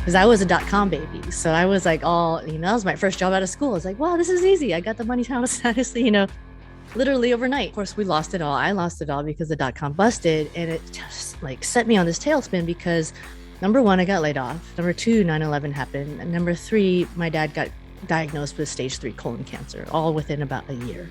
because I was a .com baby. So I was like that was my first job out of school. I was like, wow, this is easy. I got the money house, honestly, literally overnight. Of course, we lost it all. I lost it all because the .com busted, and it just like set me on this tailspin because number one, I got laid off. Number two, 9/11 happened. And number three, my dad got diagnosed with stage 3 colon cancer, all within about a year.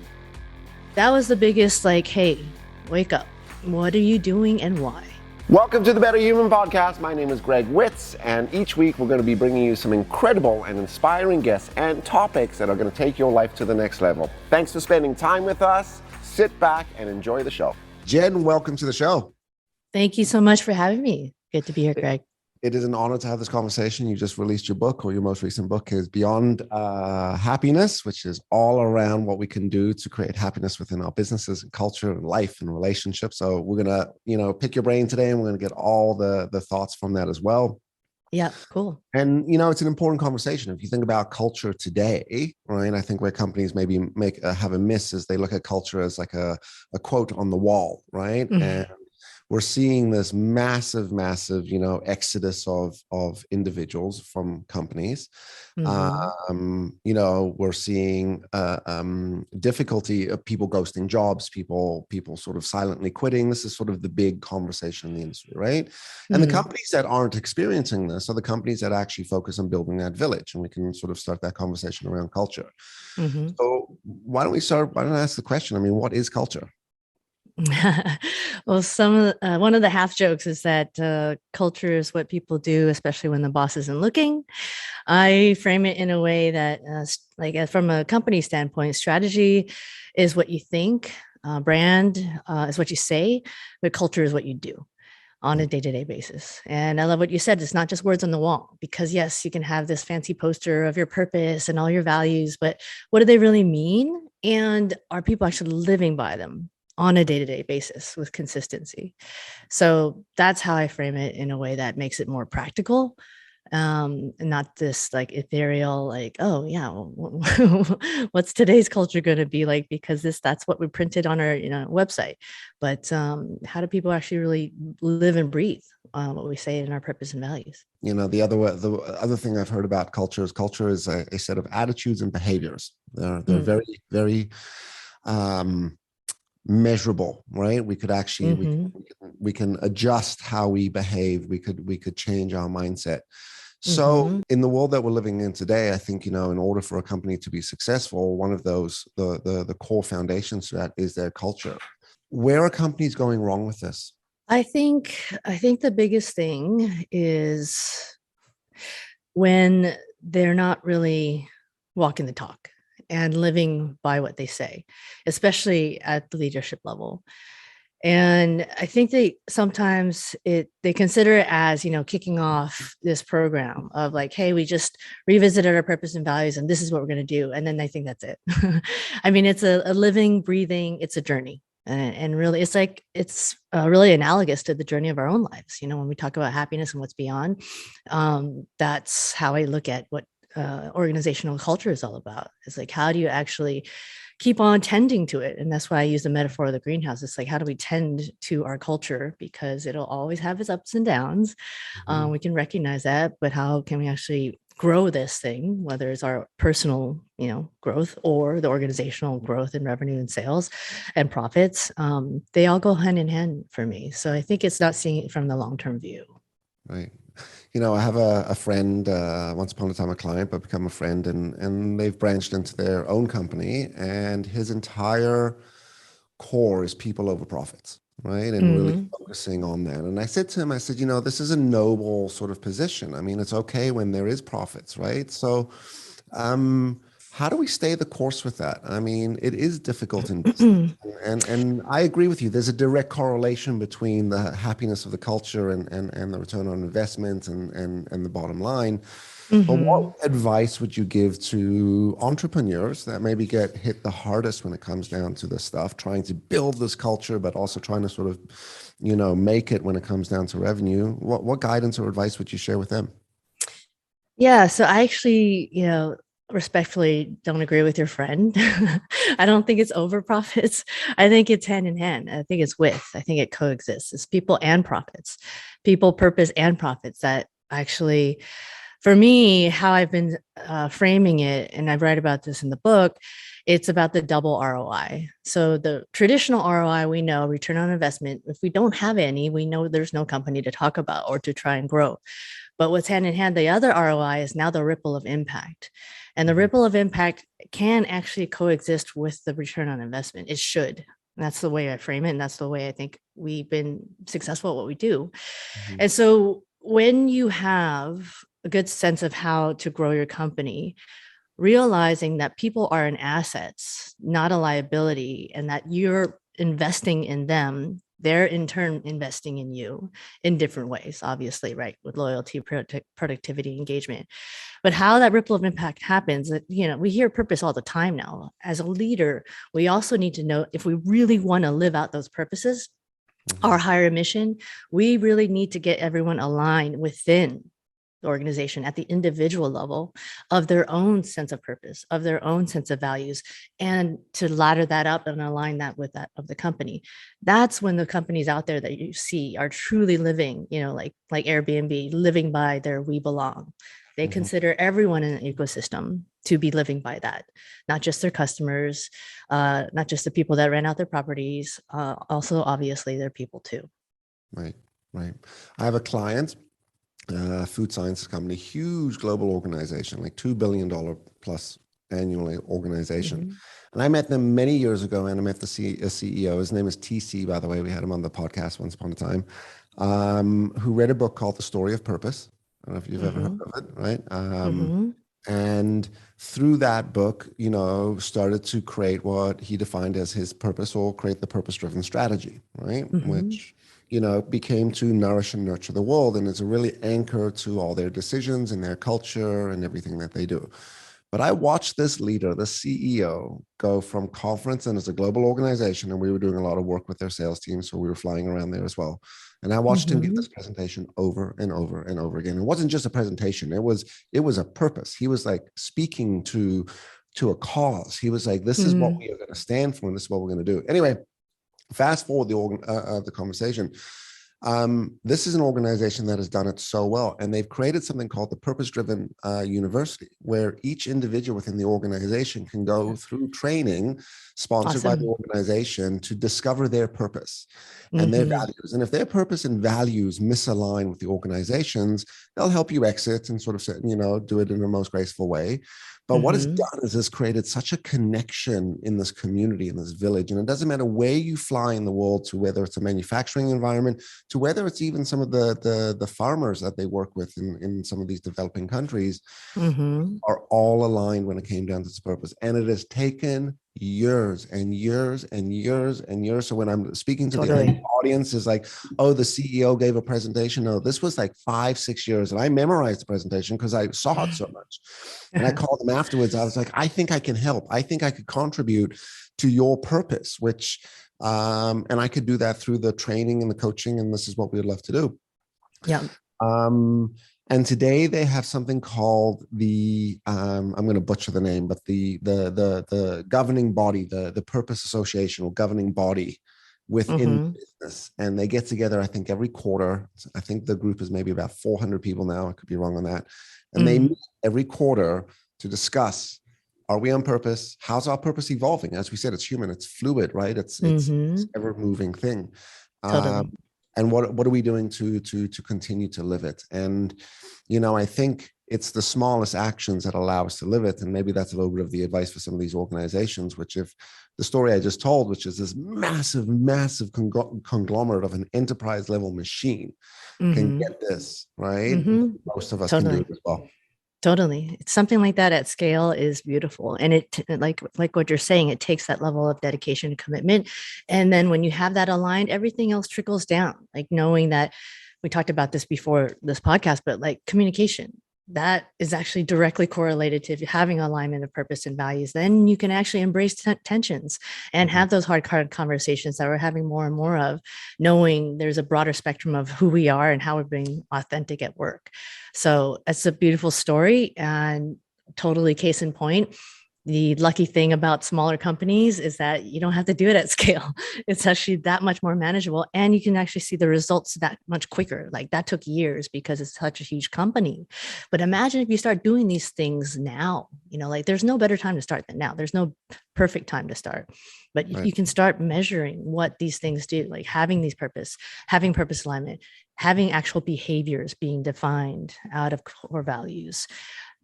That was the biggest, like, hey, wake up. What are you doing and why? Welcome to the Better Human Podcast. My name is Greg Witz, and each week we're going to be bringing you some incredible and inspiring guests and topics that are going to take your life to the next level. Thanks for spending time with us. Sit back and enjoy the show. Jen, welcome to the show. Thank you so much for having me. Good to be here, Greg. It is an honor to have this conversation. You just released your book, or your most recent book is Beyond Happiness, which is all around what we can do to create happiness within our businesses and culture and life and relationships. So we're going to, pick your brain today, and we're going to get all the thoughts from that as well. Yeah, cool. And, it's an important conversation. If you think about culture today, right, I think where companies maybe have a miss is they look at culture as like a quote on the wall, right? Mm-hmm. And we're seeing this massive, exodus of individuals from companies. Mm-hmm. We're seeing difficulty of people ghosting jobs, people sort of silently quitting. This is sort of the big conversation in the industry, right? Mm-hmm. And the companies that aren't experiencing this are the companies that actually focus on building that village. And we can sort of start that conversation around culture. Mm-hmm. So why don't I ask the question? What is culture? Well, one of the half jokes is that culture is what people do, especially when the boss isn't looking. I frame it in a way that, from a company standpoint, strategy is what you think, brand is what you say, but culture is what you do on a day-to-day basis. And I love what you said. It's not just words on the wall, because yes, you can have this fancy poster of your purpose and all your values, but what do they really mean? And are people actually living by them on a day-to-day basis with consistency? So that's how I frame it, in a way that makes it more practical, and not this like ethereal, like, oh yeah, what's today's culture going to be like? Because that's what we printed on our website. But how do people actually really live and breathe what we say in our purpose and values? The other thing I've heard about culture is a set of attitudes and behaviors. They're very, very measurable, right? We could actually we can adjust how we behave. We could change our mindset. So in the world that we're living in today, I think in order for a company to be successful, one of those the core foundations to that is their culture. Where are companies going wrong with this? I think the biggest thing is when they're not really walking the talk and living by what they say, especially at the leadership level. And I think they sometimes they consider it as, kicking off this program of like, hey, we just revisited our purpose and values, and this is what we're going to do. And then they think that's it. It's a living, breathing, it's a journey. And really, it's really analogous to the journey of our own lives. When we talk about happiness and what's beyond, that's how I look at what organizational culture is all about. It's like, how do you actually keep on tending to it? And that's why I use the metaphor of the greenhouse. It's like, how do we tend to our culture? Because it'll always have its ups and downs. Mm-hmm. We can recognize that, but how can we actually grow this thing, whether it's our personal, growth or the organizational growth in revenue and sales and profits? They all go hand in hand for me. So I think it's not seeing it from the long-term view. Right. I have a friend, once upon a time a client, but become a friend, and they've branched into their own company, and his entire core is people over profits, right? And really focusing on that. And I said to him, this is a noble sort of position. It's okay when there is profits, right? So how do we stay the course with that? It is difficult in business. And I agree with you. There's a direct correlation between the happiness of the culture and the return on investment and the bottom line. Mm-hmm. But what advice would you give to entrepreneurs that maybe get hit the hardest when it comes down to this stuff, trying to build this culture, but also trying to sort of, make it when it comes down to revenue? What guidance or advice would you share with them? Yeah. So I actually, respectfully don't agree with your friend. I don't think it's over profits. I think it's hand in hand. I think it's with. I think it coexists. It's people and profits, people, purpose, and profits that actually For me, how I've been framing it, and I write about this in the book, it's about the double ROI. So the traditional ROI, we know return on investment. If we don't have any, we know there's no company to talk about or to try and grow. But what's hand in hand, the other ROI is now the ripple of impact. And the Mhm. ripple of impact can actually coexist with the return on investment. It should. And that's the way I frame it. And that's the way I think we've been successful at what we do. Mhm. And so when you have a good sense of how to grow your company, realizing that people are an assets, not a liability, and that you're investing in them, they're in turn investing in you in different ways, obviously, right? With loyalty, productivity, engagement. But how that ripple of impact happens, we hear purpose all the time now. As a leader, we also need to know if we really want to live out those purposes, our Mhm. higher mission, we really need to get everyone aligned within the organization at the individual level of their own sense of purpose, of their own sense of values, and to ladder that up and align that with that of the company. That's when the companies out there that you see are truly living, like Airbnb, living by their we belong. They Mhm. consider everyone in the ecosystem to be living by that, not just their customers, not just the people that rent out their properties, also obviously their people too. Right, right. I have a client, food science company, huge global organization, like $2 billion plus annually organization. Mhm. And I met them many years ago, and I met the CEO. His name is TC, by the way. We had him on the podcast once upon a time, who read a book called The Story of Purpose. I don't know if you've ever heard Mhm. of it, right? Mhm. And through that book, started to create what he defined as his purpose, or create the purpose-driven strategy, right? Mhm. Which, became to nourish and nurture the world. And it's a really anchor to all their decisions and their culture and everything that they do. But I watched this leader, the CEO, go from conference, and it's a global organization, and we were doing a lot of work with their sales team, so we were flying around there as well. And I watched him give Mhm. this presentation over and over and over again. It wasn't just a presentation; it was a purpose. He was like speaking to a cause. He was like, "This is what Mhm. we are going to stand for, and this is what we're going to do." Anyway, fast forward the conversation. This is an organization that has done it so well, and they've created something called the Purpose-Driven University, where each individual within the organization can go through training sponsored by the Awesome. organization to discover their purpose and their Mhm. values. And if their purpose and values misalign with the organization's, they'll help you exit and sort of, do it in the most graceful way. But what it's Mhm. done is it's created such a connection in this community, in this village. And it doesn't matter where you fly in the world to, whether it's a manufacturing environment, to whether it's even some of the farmers that they work with in some of these developing countries, Mhm. are all aligned when it came down to its purpose. And it has taken years and years and years and years. So when I'm speaking to the Totally. audience, is like, oh, the CEO gave a presentation. No, this was like 5, 6 years. And I memorized the presentation because I saw it so much. And I called them afterwards. I was like, I think I can help. I think I could contribute to your purpose, which, and I could do that through the training and the coaching. And this is what we'd love to do. Yeah. Um, and today they have something called the I'm going to butcher the name, but the governing body, the Purpose Association, or governing body within Mhm. business, and they get together, I think, every quarter. I think the group is maybe about 400 people now. I could be wrong on that, and they Mm. meet every quarter to discuss: are we on purpose? How's our purpose evolving? As we said, it's human, it's fluid, right? It's Mhm. ever moving thing. Totally. And what are we doing to continue to live it? And I think it's the smallest actions that allow us to live it. And maybe that's a little bit of the advice for some of these organizations, which, if the story I just told, which is this massive conglomerate of an enterprise level machine, can Mhm. get this right, Mhm. most of us can do Totally. it as well. Totally. It's something like that at scale is beautiful. And like what you're saying, it takes that level of dedication and commitment. And then when you have that aligned, everything else trickles down. Like knowing that we talked about this before this podcast, but like communication, that is actually directly correlated to having alignment of purpose and values. Then you can actually embrace tensions and Mhm. have those hard conversations that we're having more and more of, knowing there's a broader spectrum of who we are and how we're being authentic at work. So it's a beautiful story, and totally case in point. The lucky thing about smaller companies is that you don't have to do it at scale. It's actually that much more manageable, and you can actually see the results that much quicker. Like that took years because it's such a huge company. But imagine if you start doing these things now, like there's no better time to start than now. There's no perfect time to start. But if Right. you can start measuring what these things do, like having purpose alignment, having actual behaviors being defined out of core values,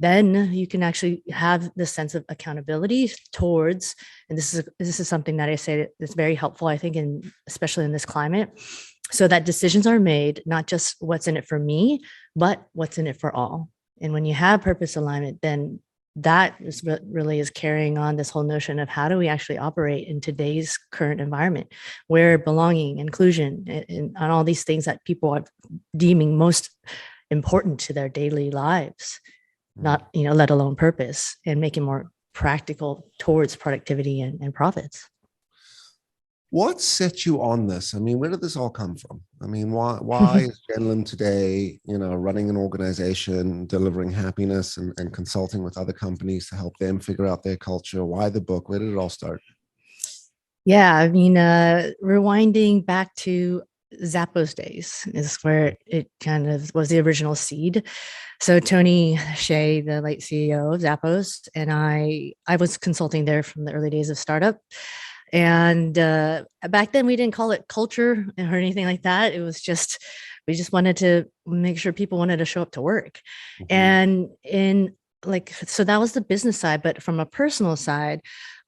then you can actually have this sense of accountability towards, and this is something that I say that's very helpful, I think, in especially in this climate, so that decisions are made not just what's in it for me, but what's in it for all. And when you have purpose alignment, then that is really is carrying on this whole notion of how do we actually operate in today's current environment, where belonging, inclusion, and all these things that people are deeming most important to their daily lives, not let alone purpose, and making more practical towards productivity and profits. What set you on this? I mean, where did this all come from? I mean, why is Jenn Lim today, running an organization, delivering happiness and consulting with other companies to help them figure out their culture? Why the book? Where did it all start? Yeah, I mean, rewinding back to Zappos days is where it kind of was the original seed. So Tony Hsieh, the late CEO of Zappos, and I was consulting there from the early days of startup. And back then we didn't call it culture or anything like that. It was just, we just wanted to make sure people wanted to show up to work. And so that was the business side. But from a personal side,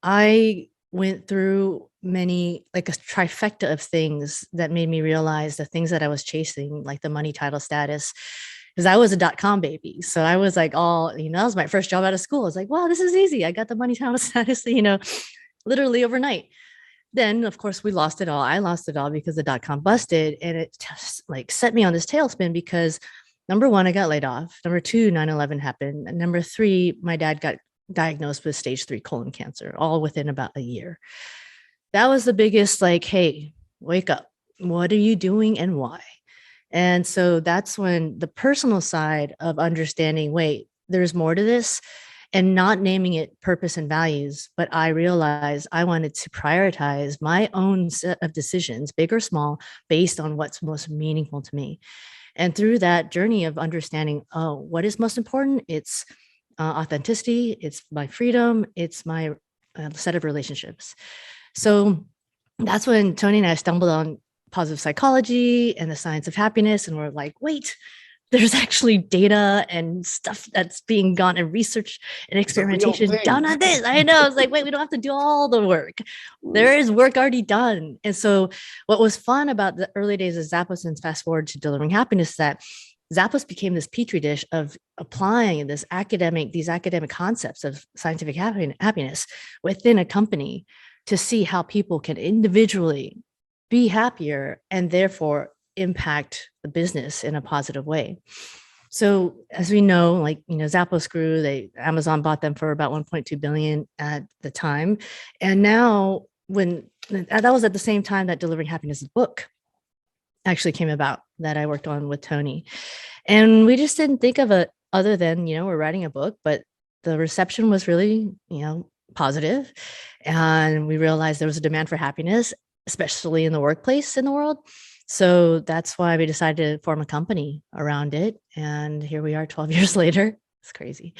I went through many, like a trifecta of things that made me realize the things that I was chasing, like the money, title, status, because I was a .com baby. So I was like, that was my first job out of school. I was like, wow, this is easy. I got the money, title, status, literally overnight. Then, of course, we lost it all. I lost it all because the .com busted, and it just like set me on this tailspin because number one, I got laid off. Number two, 9/11 happened. And number three, my dad got diagnosed with stage 3 colon cancer, all within about a year. That was the biggest, like, hey, wake up. What are you doing and why? And so that's when the personal side of understanding, wait, there's more to this, and not naming it purpose and values. But I realized I wanted to prioritize my own set of decisions, big or small, based on what's most meaningful to me. And through that journey of understanding, what is most important? It's authenticity, it's my freedom, it's my set of relationships. So that's when Tony and I stumbled on positive psychology and the science of happiness. And we're like, wait, there's actually data and stuff that's being gone and research and experimentation done on this. I know. It's like, wait, we don't have to do all the work. There is work already done. And so what was fun about the early days of Zappos, and fast forward to delivering happiness, that Zappos became this petri dish of applying these academic concepts of scientific happiness within a company to see how people can individually be happier and therefore impact the business in a positive way. So as we know, Zappos grew, Amazon bought them for about 1.2 billion at the time. And now that was at the same time that Delivering Happiness book actually came about, that I worked on with Tony. And we just didn't think of it other than, we're writing a book, but the reception was really, positive. And we realized there was a demand for happiness, especially in the workplace in the world. So that's why we decided to form a company around it. And here we are 12 years later. It's crazy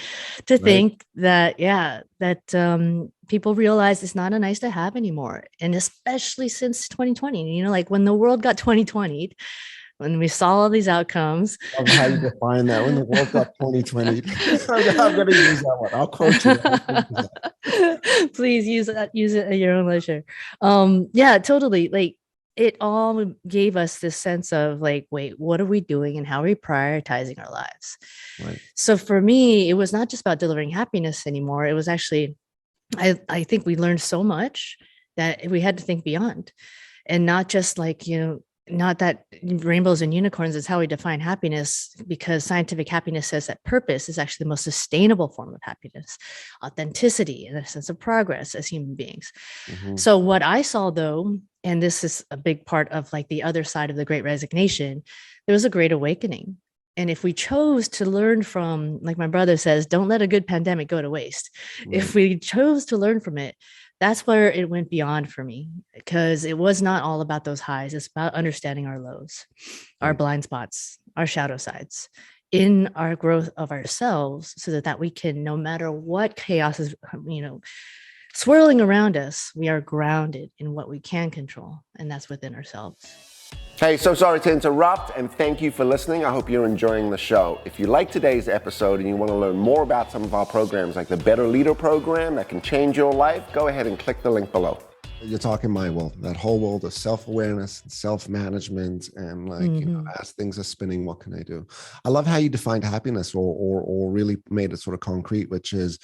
to think that, people realize it's not a nice to have anymore. And especially since 2020, like when the world got 2020'd, when we saw all these outcomes. Of how you define that, when the world got 2020. I'm going to use that one. I'll quote you. Please use it at your own leisure. Yeah, totally. Like, it all gave us this sense of like, wait, what are we doing and how are we prioritizing our lives? Right. So for me, it was not just about delivering happiness anymore. It was actually, I think we learned so much that we had to think beyond, and not just like, not that rainbows and unicorns is how we define happiness, because scientific happiness says that purpose is actually the most sustainable form of happiness, authenticity, and a sense of progress as human beings. So what I saw, though, and this is a big part of like the other side of the Great Resignation, there was a great awakening. And if we chose to learn from, like my brother says, don't let a good pandemic go to waste. Right. If we chose to learn from it, that's where it went beyond for me, because it was not all about those highs. It's about understanding our lows, our Right. blind spots, our shadow sides in our growth of ourselves, so that we can, no matter what chaos is, swirling around us, we are grounded in what we can control, and that's within ourselves. Hey, so sorry to interrupt, and thank you for listening. I hope you're enjoying the show. If you like today's episode and you want to learn more about some of our programs, like the Better Leader program that can change your life, go ahead and click the link below. You're talking my world, that whole world of self-awareness, self-management, and as things are spinning, what can I do? I love how you defined happiness, or really made it sort of concrete, which is,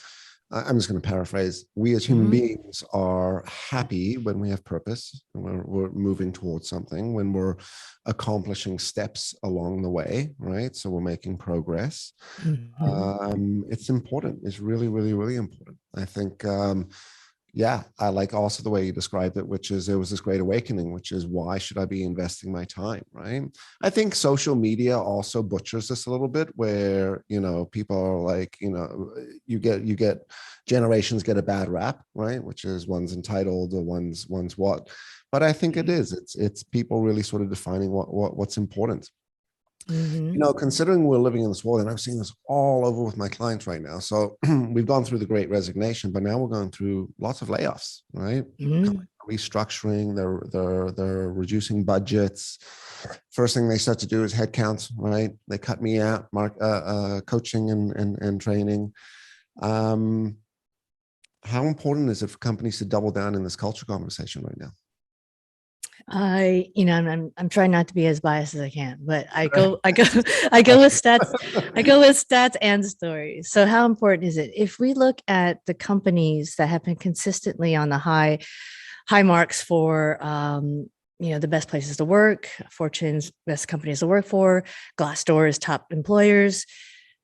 I'm just going to paraphrase, we as human beings are happy when we have purpose, and we're moving towards something, when we're accomplishing steps along the way, right? So we're making progress. It's important. It's really, really, really important. I think, I like also the way you described it, which is there was this great awakening, which is, why should I be investing my time, right? I think social media also butchers this a little bit, where, people are like, you get generations get a bad rap, right? Which is one's entitled, or one's what. But I think it's people really sort of defining what's important. Considering we're living in this world, and I'm seeing this all over with my clients right now. So we've gone through the great resignation, but now we're going through lots of layoffs, right? Restructuring, they're reducing budgets. First thing they start to do is headcounts, right? They cut me out, coaching and training. How important is it for companies to double down in this culture conversation right now? I'm trying not to be as biased as I can, but I go with stats. I go with stats and stories. So how important is it? If we look at the companies that have been consistently on the high marks for, the best places to work, Fortune's best companies to work for, Glassdoor's top employers,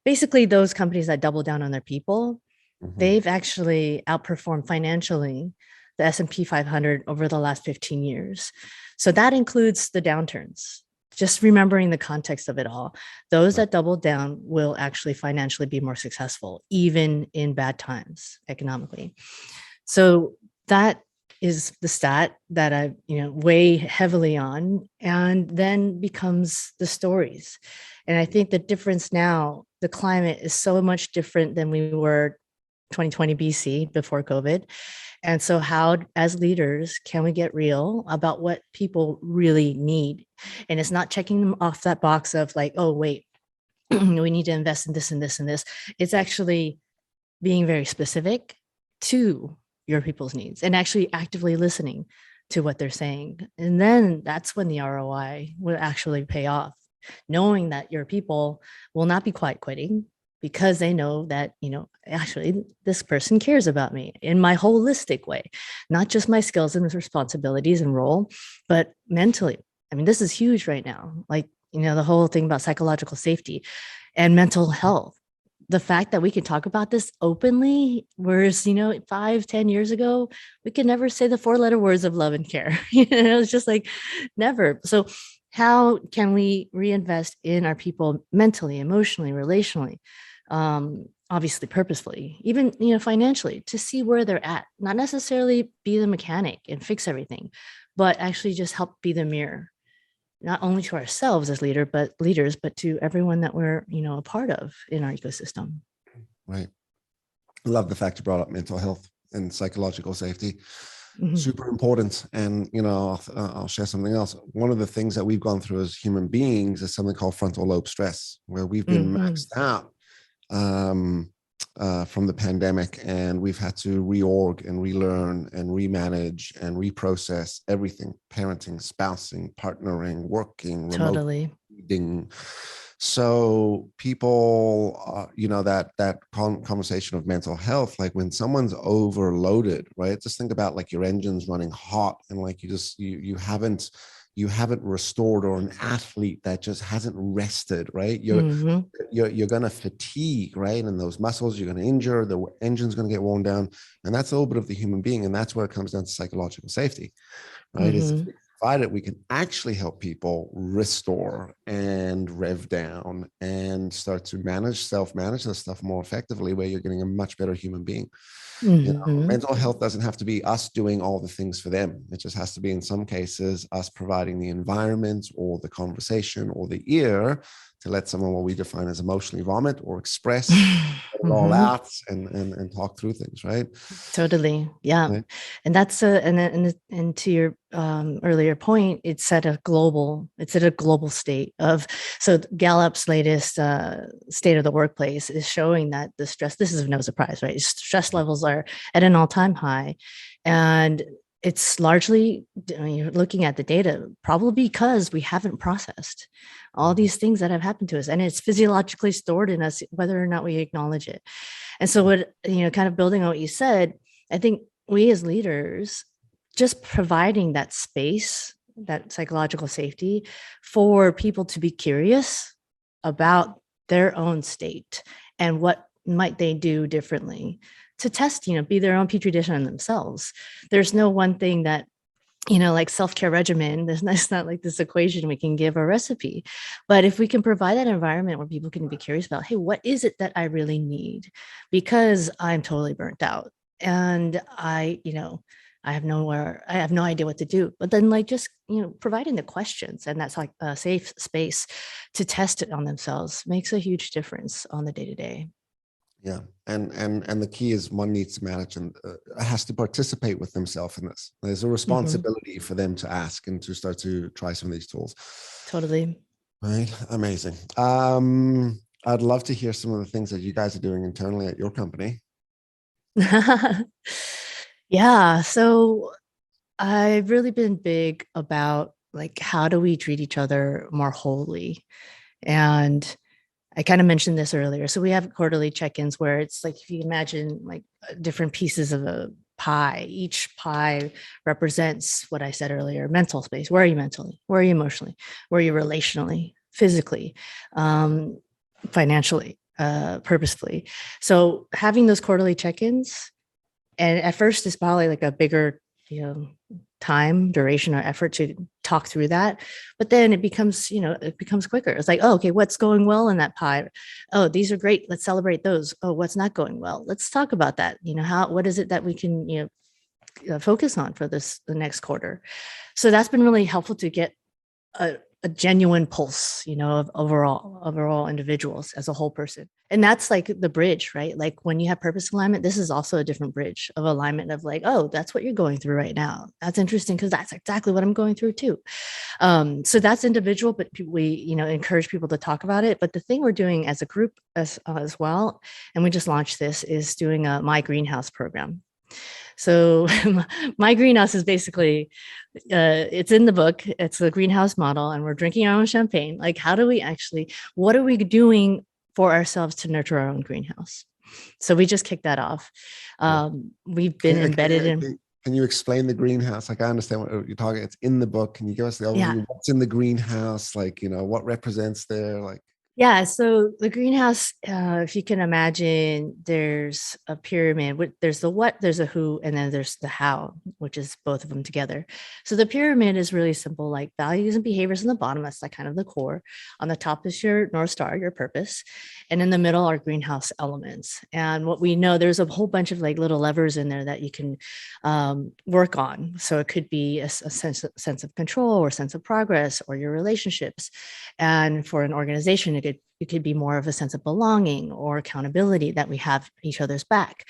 basically those companies that double down on their people, they've actually outperformed financially the S&P 500 over the last 15 years. So that includes the downturns. Just remembering the context of it all, those that double down will actually financially be more successful, even in bad times economically. So that is the stat that I weigh heavily on, and then becomes the stories. And I think the difference now, the climate is so much different than we were 2020 BC before COVID. And so how, as leaders, can we get real about what people really need? And it's not checking them off that box of like, oh, wait, we need to invest in this and this and this. It's actually being very specific to your people's needs and actually actively listening to what they're saying. And then that's when the ROI will actually pay off, knowing that your people will not be quite quitting, because they know that, actually this person cares about me in my holistic way, not just my skills and responsibilities and role, but mentally. I mean, this is huge right now. Like, the whole thing about psychological safety and mental health. The fact that we can talk about this openly, whereas, 5-10 years ago, we could never say the 4-letter words of love and care. It's just like never. So how can we reinvest in our people mentally, emotionally, relationally? Obviously purposefully, even financially, to see where they're at, not necessarily be the mechanic and fix everything, but actually just help be the mirror, not only to ourselves as leaders, but to everyone that we're a part of in our ecosystem. Right. I love the fact you brought up mental health and psychological safety. Super important. And I'll share something else. One of the things that we've gone through as human beings is something called frontal lobe stress, where we've been maxed out from the pandemic, and we've had to reorg and relearn and remanage and reprocess everything: parenting, spousing, partnering, working, totally reading. So people, that conversation of mental health, like when someone's overloaded, right? Just think about like your engine's running hot, and like you haven't restored, or an athlete that just hasn't rested, right? You're going to fatigue, right? And those muscles, you're going to injure, the engine's going to get worn down. And that's a little bit of the human being. And that's where it comes down to psychological safety, right? Is provided we can actually help people restore and rev down and start to self-manage this stuff more effectively, where you're getting a much better human being. Mhm. Mental health doesn't have to be us doing all the things for them. It just has to be, in some cases, us providing the environment or the conversation or the ear to let someone, what we define as emotionally vomit or express, get it all Mhm. out and talk through things, right? Totally. Yeah. Right. And that's and to your earlier point, it's at a global state of, so Gallup's latest state of the workplace is showing that this is no surprise, right? Stress levels are at an all-time high. And it's largely, I mean, you're looking at the data, probably because we haven't processed all these things that have happened to us. And it's physiologically stored in us, whether or not we acknowledge it. And so what, kind of building on what you said, I think we as leaders, just providing that space, that psychological safety for people to be curious about their own state and what might they do differently to test, be their own petri dish on themselves. There's no one thing that, like self-care regimen, it's not like this equation we can give a recipe. But if we can provide that environment where people can be curious about, hey, what is it that I really need? Because I'm totally burnt out and I have no idea what to do. But then like just, providing the questions, and that's like a safe space to test it on themselves makes a huge difference on the day-to-day. Yeah, and the key is one needs to manage and has to participate with themselves in this. There's a Mhm. responsibility for them to ask and to start to try some of these tools. Totally. Right, amazing. I'd love to hear some of the things that you guys are doing internally at your company. Yeah. So I've really been big about like how do we treat each other more wholly? And I kind of mentioned this earlier. So we have quarterly check-ins where it's like if you imagine like different pieces of a pie, each pie represents what I said earlier, mental space. Where are you mentally? Where are you emotionally? Where are you relationally, physically, financially, purposefully? So having those quarterly check-ins, and at first it's probably like a bigger, you know time duration or effort to talk through that, but then it becomes quicker. It's like, oh, okay, what's going well in that pie? Oh, these are great, let's celebrate those. Oh, what's not going well, let's talk about that. What is it that we can focus on for the next quarter? So that's been really helpful to get a genuine pulse, of overall individuals as a whole person. And that's like the bridge, right? Like when you have purpose alignment, this is also a different bridge of alignment of like, oh, that's what you're going through right now. That's interesting because that's exactly what I'm going through too. So that's individual, but we, encourage people to talk about it. But the thing we're doing as a group as well, and we just launched this, is doing a My Greenhouse program. So my greenhouse is basically, it's in the book. It's the greenhouse model, and we're drinking our own champagne. Like, what are we doing for ourselves to nurture our own greenhouse? So we just kicked that off. Cool. We've Can been you, can embedded you, in, can you explain the greenhouse? Like, I understand what you're talking. It's in the book. Can you give us the yeah. overview? What's in the greenhouse? Like, what represents there? Like, Yeah, so the greenhouse, if you can imagine, there's a pyramid. There's the what, there's a who, and then there's the how, which is both of them together. So the pyramid is really simple, like values and behaviors in the bottom. That's like kind of the core. On the top is your North Star, your purpose. And in the middle are greenhouse elements. And what we know, there's a whole bunch of like little levers in there that you can work on. So it could be a sense of control or sense of progress or your relationships. And for an organization, it could be more of a sense of belonging or accountability, that we have each other's back,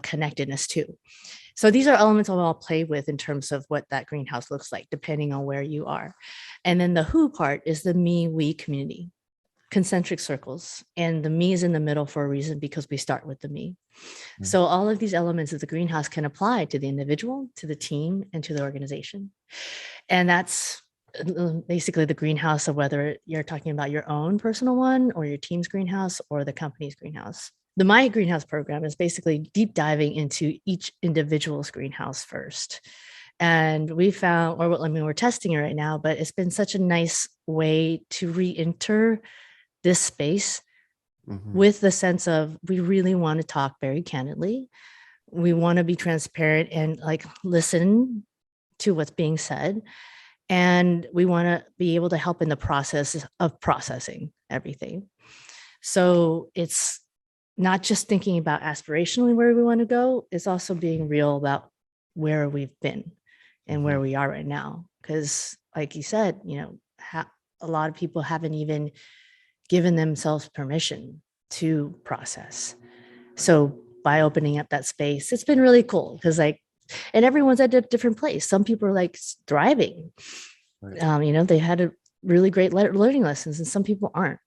connectedness too. So these are elements we'll all play with in terms of what that greenhouse looks like, depending on where you are. And then the who part is the me, we community, concentric circles. And the me is in the middle for a reason, because we start with the me. So all of these elements of the greenhouse can apply to the individual, to the team, and to the organization. And that's basically the greenhouse of whether you're talking about your own personal one or your team's greenhouse or the company's greenhouse. The My Greenhouse program is basically deep diving into each individual's greenhouse first. And we found, we're testing it right now, but it's been such a nice way to re-enter this space with the sense of, we really want to talk very candidly. We want to be transparent and like listen to what's being said, and we want to be able to help in the process of processing everything. So it's not just thinking about aspirationally where we want to go, it's also being real about where we've been and where we are right now. Because like you said, a lot of people haven't even given themselves permission to process. So by opening up that space, it's been really cool because and everyone's at a different place. Some people are like thriving. Right. They had a really great learning lessons, and some people aren't.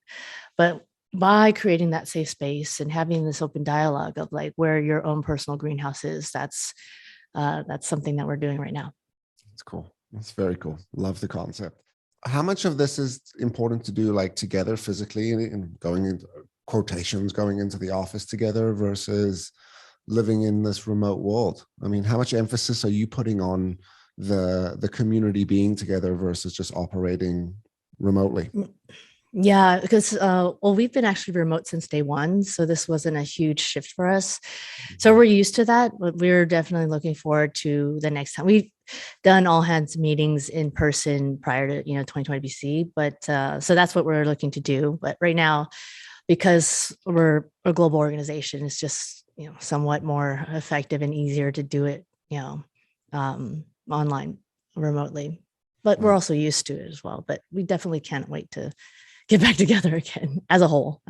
But by creating that safe space and having this open dialogue of like where your own personal greenhouse is, that's something that we're doing right now. That's cool. That's very cool. Love the concept. How much of this is important to do like together physically and going into quotations, going into the office together versus living in this remote world? I mean, how much emphasis are you putting on the community being together versus just operating remotely? Yeah, because we've been actually remote since day one, so this wasn't a huge shift for us. So we're used to that, but we're definitely looking forward to the next time. We've done all hands meetings in person prior to 2020 BC, but so that's what we're looking to do. But right now, because we're a global organization, it's just somewhat more effective and easier to do it online remotely. But we're also used to it as well. But we definitely can't wait to get back together again as a whole.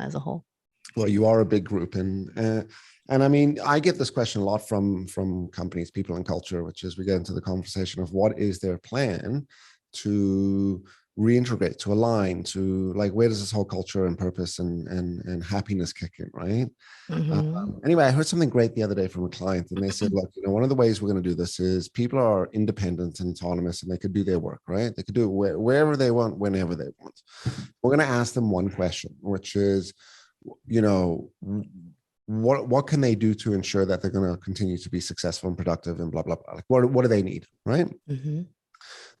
Well, you are a big group, and I mean, I get this question a lot from companies, people, and culture, which is we get into the conversation of what is their plan to reintegrate, to align, to like where does this whole culture and purpose and happiness kick in, right? Anyway, I heard something great the other day from a client, and they said, look, one of the ways we're going to do this is people are independent and autonomous, and they could do their work, right? They could do it wherever they want, whenever they want. We're going to ask them one question, which is, what can they do to ensure that they're going to continue to be successful and productive and blah, blah, blah. Like, what do they need, right?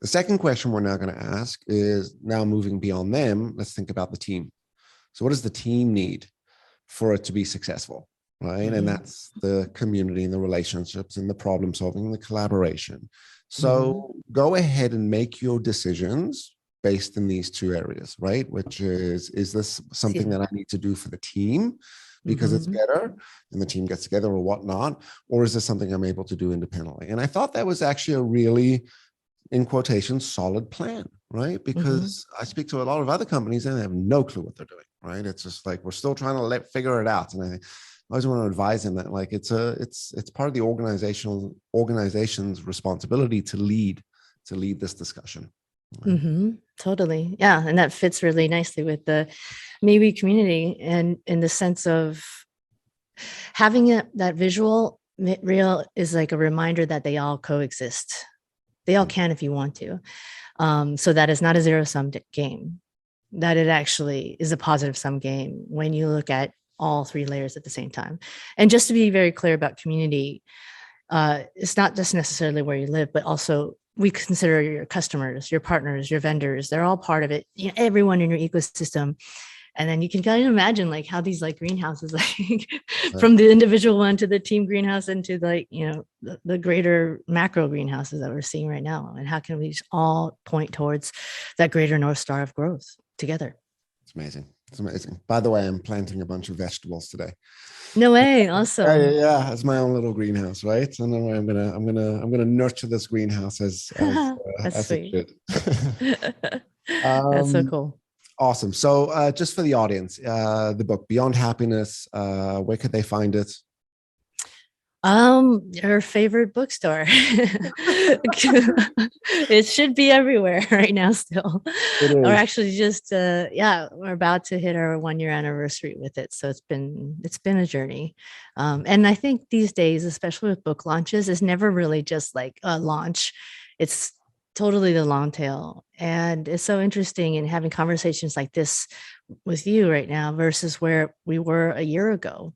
The second question we're now going to ask is, now moving beyond them, let's think about the team. So what does the team need for it to be successful, right? And that's the community and the relationships and the problem solving and the collaboration. So go ahead and make your decisions based in these two areas, right? Which is this something that I need to do for the team because it's better and the team gets together or whatnot? Or is this something I'm able to do independently? And I thought that was actually a really, in quotations, solid plan, right? Because I speak to a lot of other companies and they have no clue what they're doing, right? It's just like, we're still trying to figure it out. And I always want to advise them that like, it's part of the organization's responsibility to lead this discussion. Right? Totally. Yeah. And that fits really nicely with the maybe community, and in the sense of having that visual reel is like a reminder that they all coexist. They all can if you want to. So that is not a zero-sum game, that it actually is a positive sum game when you look at all three layers at the same time. And just to be very clear about community, it's not just necessarily where you live, but also we consider your customers, your partners, your vendors, they're all part of it, everyone in your ecosystem. And then you can kind of imagine like how these like greenhouses, like from the individual one to the team greenhouse into like, the greater macro greenhouses that we're seeing right now. And how can we all point towards that greater North Star of growth together? It's amazing. It's amazing. By the way, I'm planting a bunch of vegetables today. No way. Awesome. Yeah. It's my own little greenhouse, right? And then I'm gonna nurture this greenhouse as sweet. it should. That's so cool. Awesome. So just for the audience, the book Beyond Happiness, where could they find it? Your favorite bookstore. It should be everywhere right now still. Or actually just we're about to hit our 1-year anniversary with it. So it's been a journey. And I think these days, especially with book launches, it's never really just like a launch. It's totally the long tail. And it's so interesting in having conversations like this with you right now versus where we were a year ago,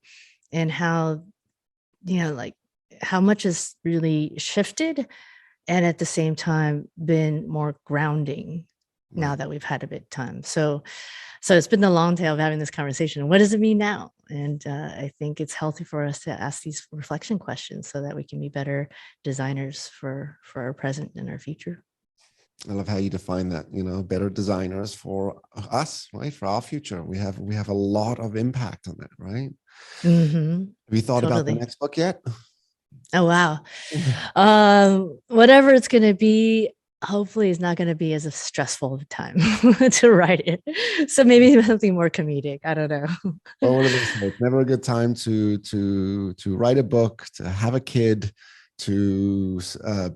and how like how much has really shifted, and at the same time been more grounding now that we've had a bit of time. So it's been the long tail of having this conversation. What does it mean now? And I think it's healthy for us to ask these reflection questions so that we can be better designers for our present and our future. I love how you define that, better designers for us, right? For our future. We have a lot of impact on that, right? Hmm. Have you thought about the Totally. next book yet? Oh, wow. Whatever it's going to be, hopefully it's not going to be as a stressful of a time to write it. So maybe something more comedic. I don't know. Well, what do they say? It's never a good time to write a book, to have a kid, to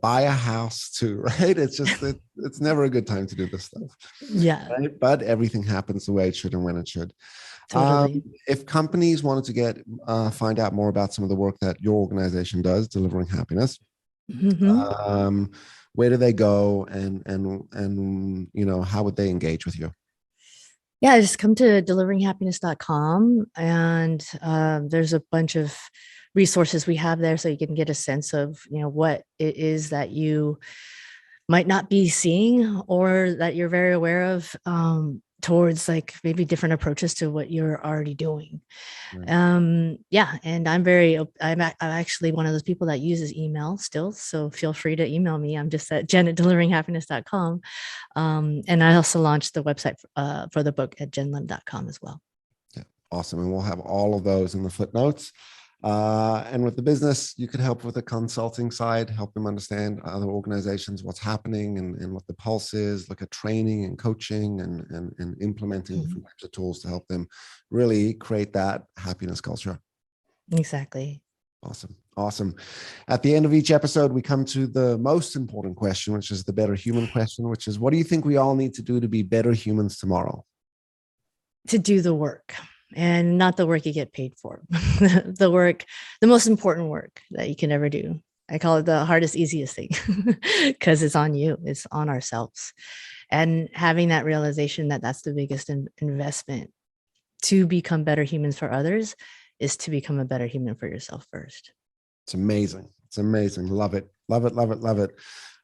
buy a house, to right. It's never a good time to do this stuff, Yeah, right? But everything happens the way it should and when it should. Um, totally. if companies wanted to find out more about some of the work that your organization does, delivering happiness, Hmm. um, where do they go, and how would they engage with you? Yeah, just come to deliveringhappiness.com, and there's a bunch of resources we have there so you can get a sense of, what it is that you might not be seeing or that you're very aware of, towards like maybe different approaches to what you're already doing. Right. Yeah, and I'm actually one of those people that uses email still, so feel free to email me. I'm just at jen@deliveringhappiness.com. And I also launched the website for the book at jennlim.com as well. Yeah, awesome. And we'll have all of those in the footnotes. And with the business, you could help with the consulting side, help them understand other organizations, what's happening and what the pulse is, look at training and coaching and implementing different types of tools to help them really create that happiness culture. Exactly. Awesome. Awesome. At the end of each episode, we come to the most important question, which is the better human question, which is, what do you think we all need to do to be better humans tomorrow? To do the work, and not the work you get paid for. The work, the most important work that you can ever do. I call it the hardest, easiest thing because it's on you, it's on ourselves. And having that realization that that's the biggest investment to become better humans for others is to become a better human for yourself first. It's amazing. It's amazing. Love it. Love it. Love it. Love it.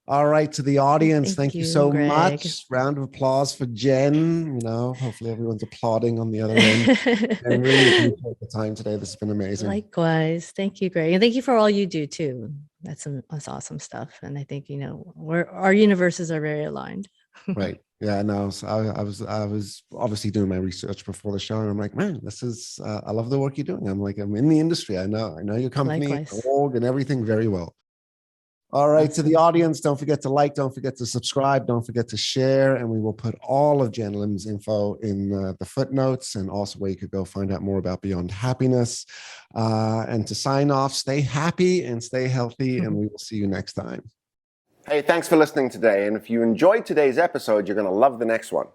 All right. To the audience, Thank thank you you, so Greg. much. Round of applause for Jen. Hopefully everyone's applauding on the other end. I really appreciate the time today. This has been amazing. Likewise. Thank you, Greg. And thank you for all you do too. That's awesome stuff. And I think, our universes are very aligned. Right. Yeah, no, so I was obviously doing my research before the show, and I'm like, man, this is I love the work you're doing. I'm in the industry. I know your company, Likewise. org, and everything very well. All right, to the Awesome. audience, don't forget to like, don't forget to subscribe, don't forget to share, and we will put all of Jenn Lim's info in the footnotes, and also where you could go find out more about Beyond Happiness. And to sign off, stay happy and stay healthy, and we will see you next time. Hey, thanks for listening today, and if you enjoyed today's episode, you're going to love the next one.